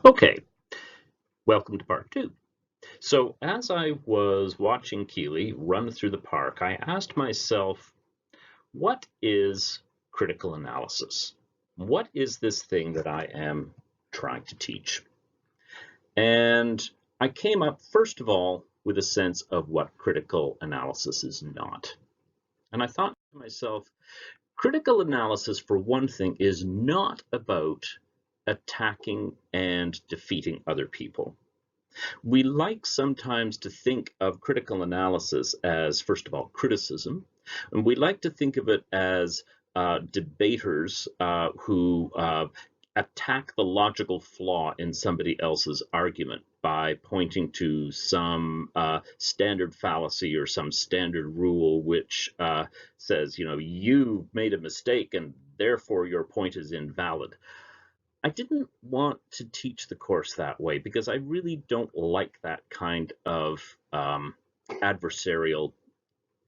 Okay, welcome to part two. So, as I was watching Keely run through the park, I asked myself, what is critical analysis? What is this thing that I am trying to teach? And I came up, first of all, with a sense of what critical analysis is not. And I thought to myself, critical analysis, for one thing, is not about attacking and defeating other people. We like sometimes to think of critical analysis as, first of all, criticism, and we like to think of it as debaters who attack the logical flaw in somebody else's argument by pointing to some standard fallacy or some standard rule which says, you made a mistake and therefore your point is invalid. I didn't want to teach the course that way because I really don't like that kind of adversarial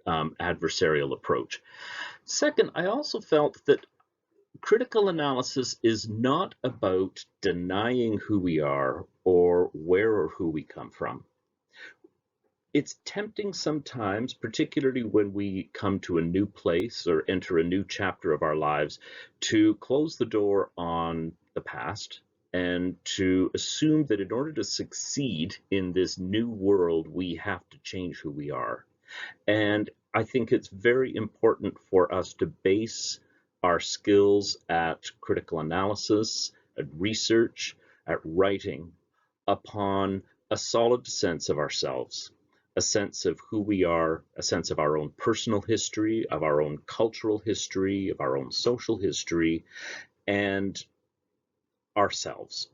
adversarial approach. Second, I also felt that critical analysis is not about denying who we are or where or who we come from. It's tempting sometimes, particularly when we come to a new place or enter a new chapter of our lives, to close the door on the past and to assume that in order to succeed in this new world, we have to change who we are. And I think it's very important for us to base our skills at critical analysis, at research, at writing upon a solid sense of ourselves, a sense of who we are, a sense of our own personal history, of our own cultural history, of our own social history, and ourselves.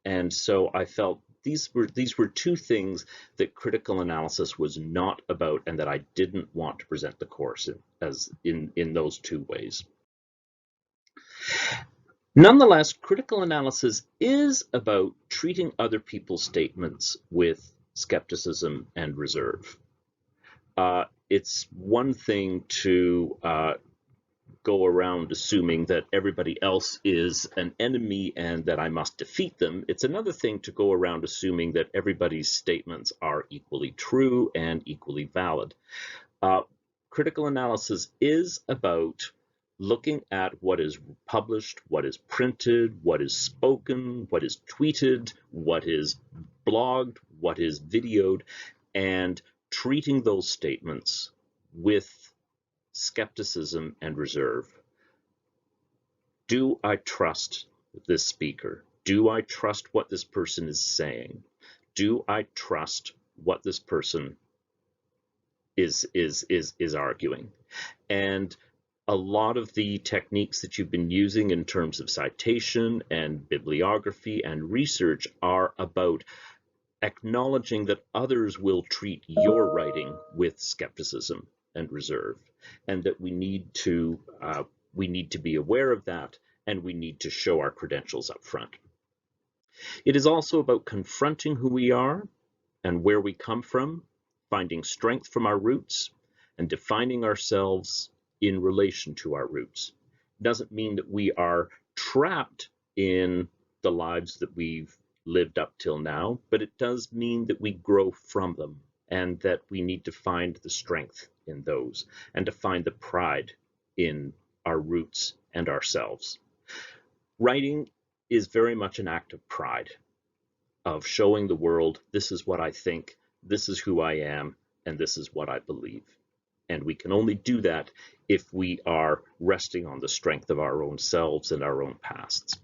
And so I felt these were two things that critical analysis was not about, and that I didn't want to present the course in those two ways. Nonetheless, critical analysis is about treating other people's statements with skepticism and reserve. It's one thing to go around assuming that everybody else is an enemy and that I must defeat them. It's another thing to go around assuming that everybody's statements are equally true and equally valid. Uh, Critical analysis is about looking at what is published, what is printed, what is spoken, what is tweeted, what is blogged, what is videoed, and treating those statements with skepticism and reserve. Do I trust this speaker? Do I trust what this person is saying? Do I trust what this person is arguing? And a lot of the techniques that you've been using in terms of citation and bibliography and research are about acknowledging that others will treat your writing with skepticism and reserve, and that we need to be aware of that, and we need to show our credentials up front. It is also about confronting who we are and where we come from, finding strength from our roots, and defining ourselves in relation to our roots. It doesn't mean that we are trapped in the lives that we've lived up till now, but it does mean that we grow from them, and that we need to find the strength in those, and to find the pride in our roots and ourselves. Writing is very much an act of pride, of showing the world, this is what I think, this is who I am, and this is what I believe. And we can only do that if we are resting on the strength of our own selves and our own pasts.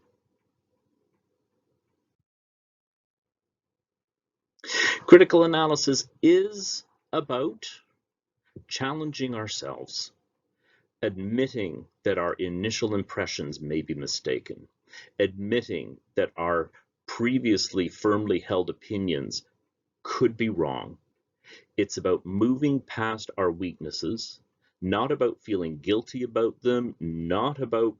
Critical analysis is about challenging ourselves, admitting that our initial impressions may be mistaken, admitting that our previously firmly held opinions could be wrong. It's about moving past our weaknesses, not about feeling guilty about them, not about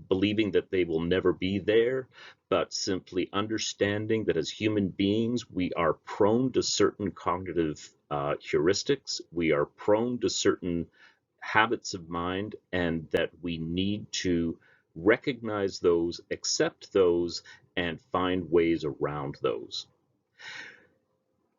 believing that they will never be there, but simply understanding that as human beings, we are prone to certain cognitive heuristics, we are prone to certain habits of mind, and that we need to recognize those, accept those, and find ways around those.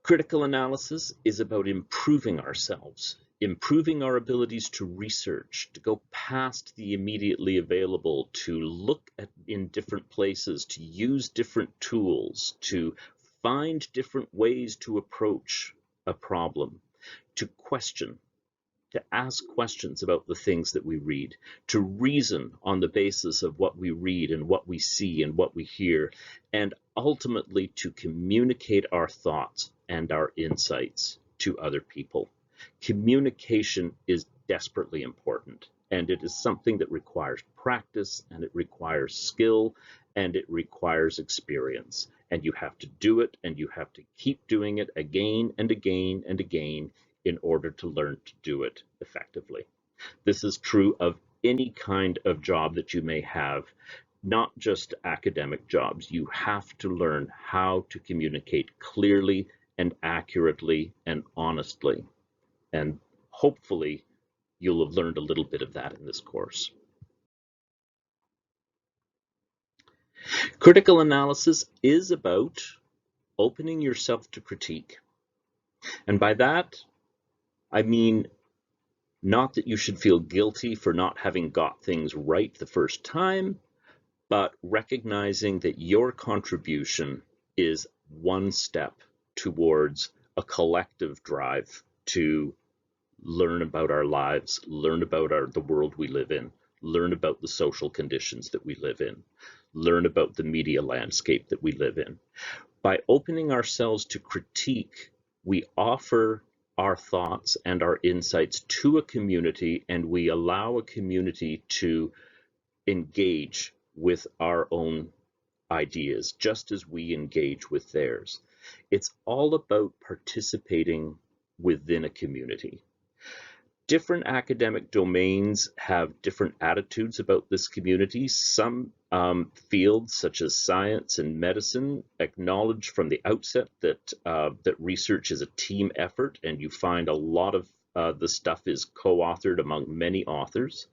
Critical analysis is about improving ourselves, improving our abilities to research, to go past the immediately available, to look in different places, to use different tools, to find different ways to approach a problem, to question, to ask questions about the things that we read, to reason on the basis of what we read and what we see and what we hear, and ultimately to communicate our thoughts and our insights to other people. Communication is desperately important, and it is something that requires practice, and it requires skill, and it requires experience. And you have to do it, and you have to keep doing it again and again and again in order to learn to do it effectively. This is true of any kind of job that you may have, not just academic jobs. You have to learn how to communicate clearly and accurately and honestly. And hopefully you'll have learned a little bit of that in this course. Critical analysis is about opening yourself to critique. And by that, I mean not that you should feel guilty for not having got things right the first time, but recognizing that your contribution is one step towards a collective drive to learn about our lives, learn about the world we live in, learn about the social conditions that we live in, learn about the media landscape that we live in. By opening ourselves to critique, we offer our thoughts and our insights to a community, and we allow a community to engage with our own ideas, just as we engage with theirs. It's all about participating within a community. Different academic domains have different attitudes about this community. Some fields, such as science and medicine, acknowledge from the outset that that research is a team effort, and you find a lot of the stuff is co-authored among many authors.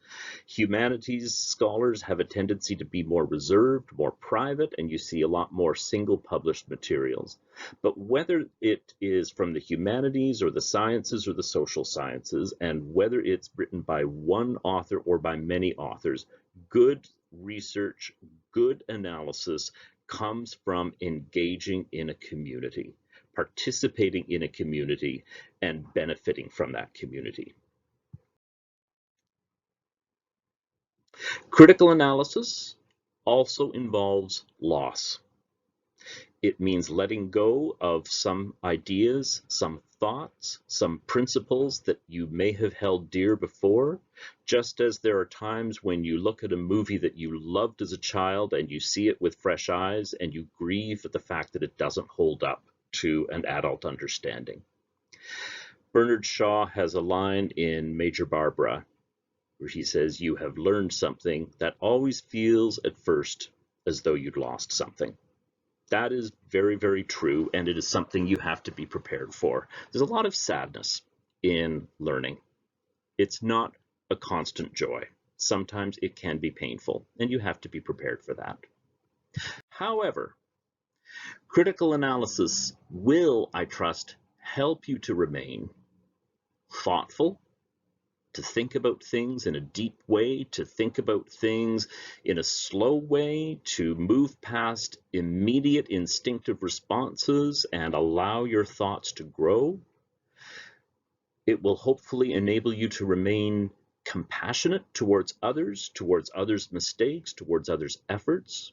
Humanities scholars have a tendency to be more reserved, more private, and you see a lot more single published materials. But whether it is from the humanities or the sciences or the social sciences, and whether it's written by one author or by many authors, good research, good analysis comes from engaging in a community, participating in a community, and benefiting from that community. Critical analysis also involves loss. It means letting go of some ideas, some thoughts, some principles that you may have held dear before, just as there are times when you look at a movie that you loved as a child and you see it with fresh eyes and you grieve at the fact that it doesn't hold up to an adult understanding. Bernard Shaw has a line in Major Barbara where he says, "You have learned something that always feels at first as though you'd lost something." That is very, very true, and it is something you have to be prepared for. There's a lot of sadness in learning. It's not a constant joy. Sometimes it can be painful, and you have to be prepared for that. However, critical analysis will, I trust, help you to remain thoughtful, to think about things in a deep way, to think about things in a slow way, to move past immediate instinctive responses and allow your thoughts to grow. It will hopefully enable you to remain compassionate towards others' mistakes, towards others' efforts.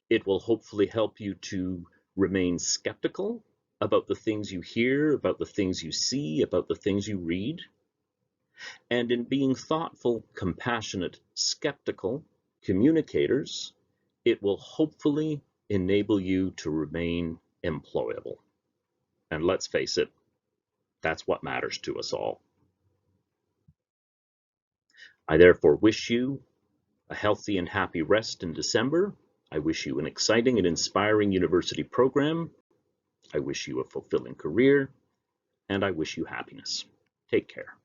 It will hopefully help you to remain skeptical about the things you hear, about the things you see, about the things you read. And in being thoughtful, compassionate, skeptical communicators, it will hopefully enable you to remain employable. And let's face it, that's what matters to us all. I therefore wish you a healthy and happy rest in December. I wish you an exciting and inspiring university program. I wish you a fulfilling career, and I wish you happiness. Take care.